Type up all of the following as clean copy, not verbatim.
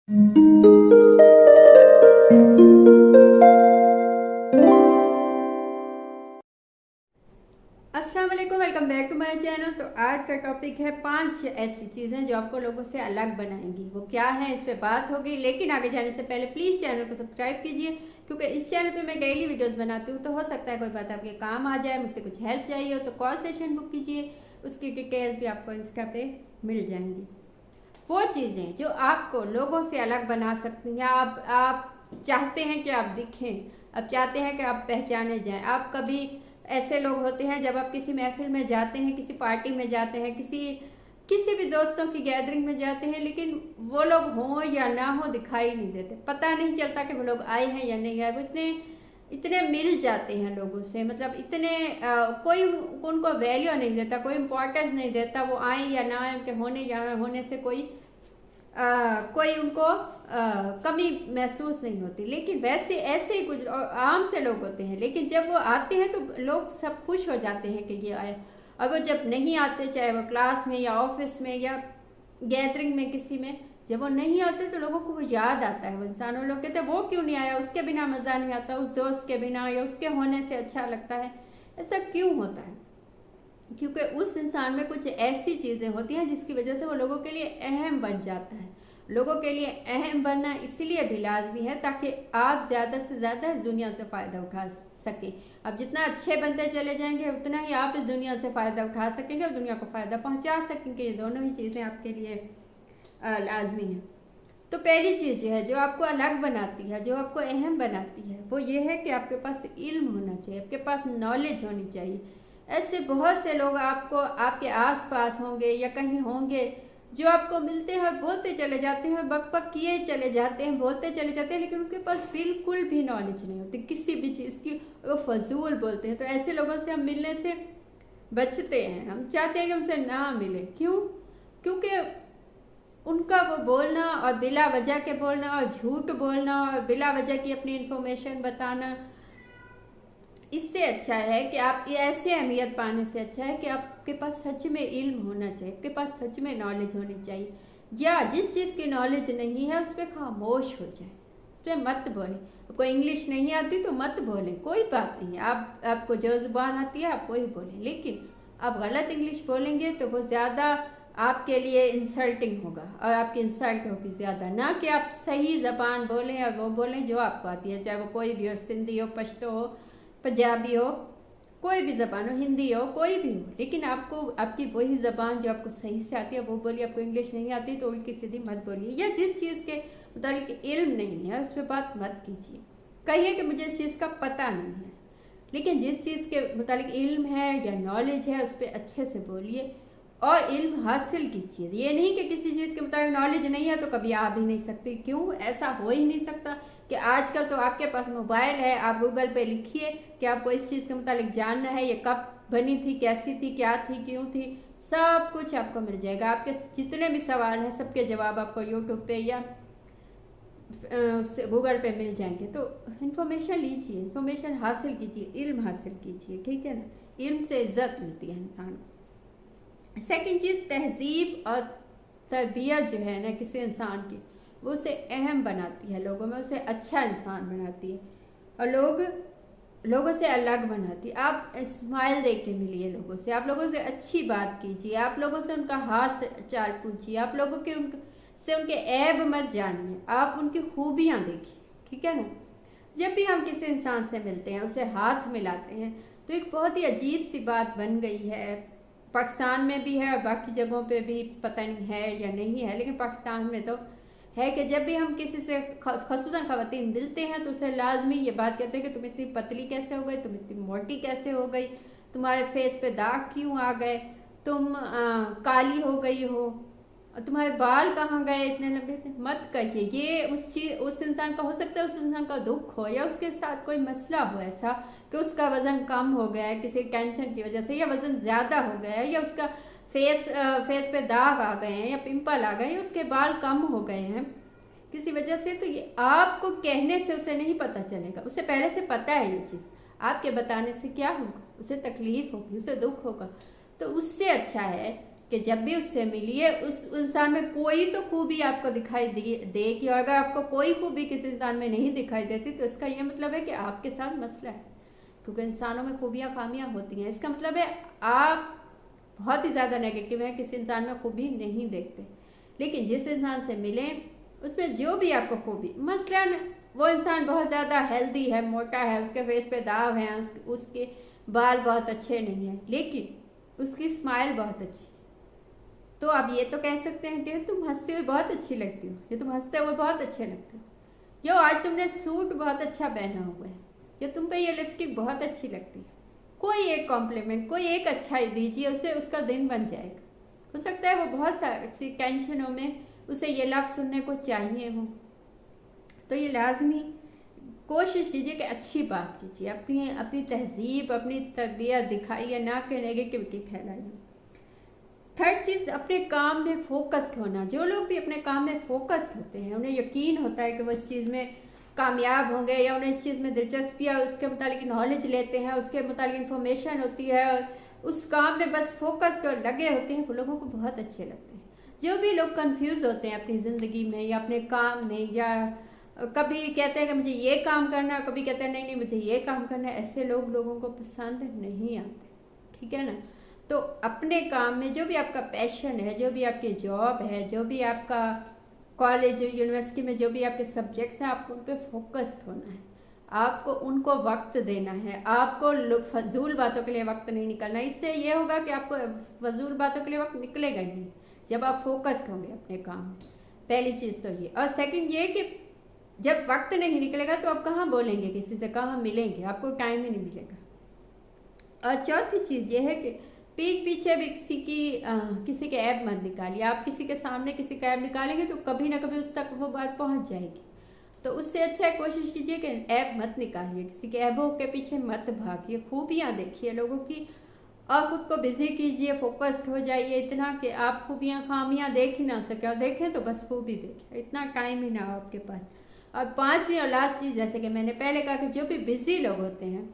अस्सलाम वालेकुम, welcome back to my channel. तो आज का टॉपिक है 5 ऐसी चीज़ें जो आपको लोगों से अलग बनाएंगी। वो क्या है, इस पे बात होगी। लेकिन आगे जाने से पहले प्लीज़ चैनल को सब्सक्राइब कीजिए, क्योंकि इस चैनल पे मैं डेली वीडियोस बनाती हूँ। तो हो सकता है कोई बात आपके काम आ जाए, मुझसे कुछ हेल्प चाहिए हो तो कॉल सेशन बुक कीजिए, उसकी डिटेल्स भी आपको इंस्टा पे मिल जाएंगी। वो चीज़ें जो आपको लोगों से अलग बना सकती हैं। आप चाहते हैं कि आप दिखें, आप चाहते हैं कि आप पहचाने जाएं। आप कभी ऐसे लोग होते हैं, जब आप किसी महफिल में जाते हैं, किसी पार्टी में जाते हैं, किसी भी दोस्तों की गैदरिंग में जाते हैं, लेकिन वो लोग हों या ना हो दिखाई नहीं देते। पता नहीं चलता कि वो लोग आए हैं या नहीं आए। वो इतने मिल जाते हैं लोगों से, मतलब इतने कोई उनको वैल्यू नहीं देता, कोई इम्पोर्टेंस नहीं देता। वो आए या ना आए, उनके होने या ना होने से कोई उनको कमी महसूस नहीं होती। लेकिन वैसे ऐसे ही कुछ आम से लोग होते हैं, लेकिन जब वो आते हैं तो लोग सब खुश हो जाते हैं कि ये आए। और वो जब नहीं आते, चाहे वो क्लास में या ऑफिस में या गैदरिंग में किसी में, जब वो नहीं आते तो लोगों को वो याद आता है। वो इंसान, वो लोग कहते हैं वो क्यों नहीं आया, उसके बिना मज़ा नहीं आता, उस दोस्त के बिना या उसके होने से अच्छा लगता है। ऐसा क्यों होता है? क्योंकि उस इंसान में कुछ ऐसी चीज़ें होती हैं जिसकी वजह से वो लोगों के लिए अहम बन जाता है। लोगों के लिए अहम बनना इसलिए भी लाजमी है ताकि आप ज़्यादा से ज़्यादा इस दुनिया से फ़ायदा उठा सकें। आप जितना अच्छे बनते चले जाएंगे, उतना ही आप इस दुनिया से फ़ायदा उठा सकेंगे और दुनिया को फ़ायदा पहुंचा सकेंगे। ये दोनों ही चीज़ें आपके लिए लाजमी हैं। तो पहली चीज़ जो है, जो आपको अलग बनाती है, जो आपको अहम बनाती है, वो ये है कि आपके पास इल्म होना चाहिए, आपके पास नॉलेज होनी चाहिए। ऐसे बहुत से लोग आपको आपके आसपास होंगे या कहीं होंगे जो आपको मिलते हैं, बोलते चले जाते हैं, बक बक किए चले जाते हैं, बोलते चले जाते हैं, लेकिन उनके पास बिल्कुल भी नॉलेज नहीं होती किसी भी चीज़ की। वो फजूल बोलते हैं। तो ऐसे लोगों से हम मिलने से बचते हैं। हम चाहते हैं कि हमसे ना मिले। क्यों? क्योंकि उनका वो बोलना और बिला वजह के बोलना और झूठ बोलना और बिला वजह की अपनी इंफॉर्मेशन बताना, इससे अच्छा है कि आप ये ऐसे अहमियत पाने से अच्छा है कि आपके पास सच में इल्म होना चाहिए, आपके पास सच में नॉलेज होनी चाहिए। या जिस चीज़ की नॉलेज नहीं है उस पर खामोश हो जाए, उस पर मत बोलें। कोई इंग्लिश नहीं आती तो मत बोलें, कोई बात नहीं है। आपको जो जुबान आती है आप वही बोलें, लेकिन आप गलत इंग्लिश बोलेंगे तो वो ज़्यादा आपके लिए इंसल्टिंग होगा और आपकी इंसल्ट होगी ज़्यादा। ना कि आप सही ज़बान बोलें और वो बोलें जो आपको आती है, चाहे वो कोई भी हो, सिंधी हो, पश्तो हो, पंजाबी हो, कोई भी ज़बान हो, हिंदी हो, कोई भी हो, लेकिन आपको आपकी वही ज़बान जो आपको सही से आती है वो बोलिए। आपको इंग्लिश नहीं आती तो उल्टी सीधी मत बोलिए। या जिस चीज़ के मुतालिक इल्म नहीं है उस पर बात मत कीजिए। कहिए कि मुझे इस चीज़ का पता नहीं है, लेकिन जिस चीज़ के मुतालिक इल्म है या नॉलेज है उस पर अच्छे से बोलिए और इल्म हासिल कीजिए। ये नहीं कि किसी चीज़ के मुताबिक नॉलेज नहीं है तो कभी आ भी नहीं सकती। क्यों? ऐसा हो ही नहीं सकता कि आजकल तो आपके पास मोबाइल है, आप गूगल पे लिखिए कि आपको इस चीज़ के मुताबिक जानना है, ये कब बनी थी, कैसी थी, क्या थी, क्यों थी, सब कुछ आपको मिल जाएगा। आपके जितने भी सवाल हैं सबके जवाब आपको यूट्यूब पे या गूगल पे मिल जाएंगे। तो इन्फॉर्मेशन लीजिए, इन्फॉर्मेशन हासिल कीजिए, इल्म हासिल कीजिए, ठीक है ना। इल्म से इज्जत मिलती है इंसान को। सेकेंड चीज़, तहजीब और तरबियत जो है ना किसी इंसान की, वो उसे अहम बनाती है लोगों में, उसे अच्छा इंसान बनाती है और लोगों से अलग बनाती है। आप स्माइल देख के मिलिए लोगों से, आप लोगों से अच्छी बात कीजिए, आप लोगों से उनका हाल चाल पूछिए, आप लोगों के उनके ऐब मत जानिए, आप उनकी खूबियाँ देखिए, ठीक है ना। जब भी हम किसी इंसान से मिलते हैं, उसे हाथ मिलाते हैं, तो एक बहुत ही अजीब सी बात बन गई है। पाकिस्तान में भी है और बाकी जगहों पे भी पता नहीं है या नहीं है, लेकिन पाकिस्तान में तो है कि जब भी हम किसी से खसूसन खवातीन मिलते हैं तो उसे लाजमी ये बात कहते हैं कि तुम इतनी पतली कैसे हो गई, तुम इतनी मोटी कैसे हो गई, तुम्हारे फेस पे दाग क्यों आ गए, तुम काली हो गई हो, तुम्हारे बाल कहाँ गए इतने लंबे थे। मत कहिए ये उस इंसान का, हो सकता है उस इंसान का दुख हो या उसके साथ कोई मसला हो ऐसा कि उसका वजन कम हो गया है किसी टेंशन की वजह से, या वजन ज्यादा हो गया है, या उसका फेस पे दाग आ गए हैं या पिंपल आ गए, या उसके बाल कम हो गए हैं किसी वजह से। तो ये आपको कहने से उसे नहीं पता चलेगा, उसे पहले से पता है ये चीज़। आपके बताने से क्या होगा? उसे तकलीफ होगी, उसे दुख होगा। तो उससे अच्छा है कि जब भी उससे मिलिए उस इंसान में कोई तो खूबी आपको दिखाई देगी, और अगर आपको कोई खूबी किसी इंसान में नहीं दिखाई देती तो इसका ये मतलब है कि आपके साथ मसला है, क्योंकि इंसानों में खूबियाँ खामियाँ होती हैं। इसका मतलब है आप बहुत ही ज़्यादा नेगेटिव है, किसी इंसान में खूबी नहीं देखते। लेकिन जिस इंसान से मिलें उसमें जो भी आपको खूबी, मसलन वो इंसान बहुत ज़्यादा हेल्दी है, मोटा है, उसके फेस पे दाग हैं, उसके बाल बहुत अच्छे नहीं हैं, लेकिन उसकी स्माइल बहुत अच्छी, तो आप ये तो कह सकते हैं कि तुम हंसते हुए बहुत अच्छी लगती हो, ये तुम हंसते हुए बहुत अच्छे लगते हो, यो आज तुमने सूट बहुत अच्छा पहना हुआ है, या तुम पे ये लिपस्टिक बहुत अच्छी लगती है। कोई एक कॉम्प्लीमेंट, कोई एक अच्छाई दीजिए, उसे उसका दिन बन जाएगा। हो सकता है वो बहुत सारी टेंशनों में उसे ये लफ्ज़ सुनने को चाहिए हो, तो ये लाजमी कोशिश कीजिए कि अच्छी बात कीजिए, अपनी अपनी तहजीब, अपनी तरबियत दिखाइए, ना कि नेगेटिविटी फैलाइए। थर्ड चीज़, अपने काम में फोकस्ड होना। जो लोग भी अपने काम में फोकस्ड होते हैं, उन्हें यकीन होता है कि वो इस चीज़ में कामयाब होंगे, या उन्हें इस चीज़ में दिलचस्पी है, उसके मुतालिक नॉलेज लेते हैं, उसके मुतालिक इन्फॉर्मेशन होती है, और उस काम में बस फोकस कर लगे होते हैं, वो लोगों को बहुत अच्छे लगते हैं। जो भी लोग कंफ्यूज होते हैं अपनी ज़िंदगी में या अपने काम में, या कभी कहते हैं कि मुझे ये काम करना है, कभी कहते हैं नहीं नहीं मुझे ये काम करना है, ऐसे लोगों को पसंद नहीं आते, ठीक है ना। तो अपने काम में जो भी आपका पैशन है, जो भी आपकी जॉब है, जो भी आपका कॉलेज यूनिवर्सिटी में जो भी आपके सब्जेक्ट्स हैं, आपको उन पर फोकस्ड होना है, आपको उनको वक्त देना है, आपको फजूल बातों के लिए वक्त नहीं निकलना। इससे ये होगा कि आपको फजूल बातों के लिए वक्त निकलेगा ही नहीं जब आप फोकस्ड होंगे अपने काम में। पहली चीज़ तो ये, और सेकंड ये कि जब वक्त नहीं निकलेगा तो आप कहाँ बोलेंगे किसी से, कहाँ मिलेंगे, आपको टाइम ही नहीं मिलेगा। और चौथी चीज़ ये है कि पीठ पीछे भी किसी के ऐप मत निकालिए। आप किसी के सामने किसी का ऐप निकालेंगे तो कभी ना कभी उस तक वो बात पहुंच जाएगी, तो उससे अच्छा है कोशिश कीजिए कि ऐप मत निकालिए, किसी के ऐबों के पीछे मत भागिए, खूबियाँ देखिए लोगों की और खुद को बिजी कीजिए, फोकस्ड हो जाइए इतना कि आप खूबियाँ खामियाँ देख ही ना सके, और देखें तो बस खूबी देखें, इतना टाइम ही ना हो आपके पास। और पांचवी और लास्ट चीज़, जैसे कि मैंने पहले कहा कि जो भी बिजी लोग होते हैं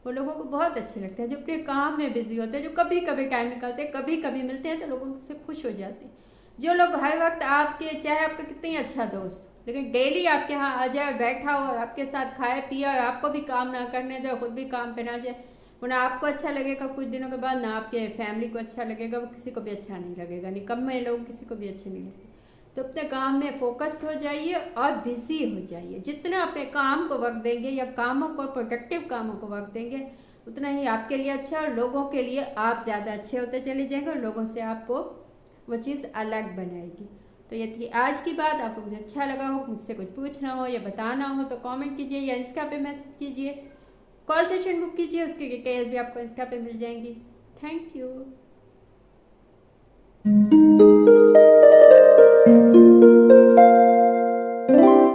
वो लोगों को बहुत अच्छे लगते हैं, जो अपने काम में बिजी होते हैं, जो कभी कभी टाइम निकालते हैं, कभी कभी मिलते हैं तो लोगों से खुश हो जाते हैं। जो लोग हर वक्त आपके, चाहे आपका कितनी अच्छा दोस्त, लेकिन डेली आपके यहाँ आ जाए, बैठा हो और आपके साथ खाए पिए और आपको भी काम ना करने दे, खुद भी काम पे ना जाए, वो ना आपको अच्छा लगेगा कुछ दिनों के बाद, ना आपके फैमिली को अच्छा लगेगा, वो किसी को भी अच्छा नहीं लगेगा, निकम्मे लोग किसी को भी अच्छे नहीं लगते। तो अपने काम में फोकस्ड हो जाइए और बिजी हो जाइए। जितना अपने काम को वक्त देंगे या कामों को, प्रोडक्टिव कामों को वक्त देंगे, उतना ही आपके लिए अच्छा, और लोगों के लिए आप ज़्यादा अच्छे होते चले जाएंगे, और लोगों से आपको वो चीज़ अलग बनाएगी। तो ये थी आज की बात। आपको मुझे अच्छा लगा हो, मुझसे कुछ पूछना हो या बताना हो तो कमेंट कीजिए, या इंस्टा पे मैसेज कीजिए, कॉल सेशन बुक कीजिए, उसकी डिटेल्स भी आपको इंस्टा पे मिल जाएंगी। Thank you.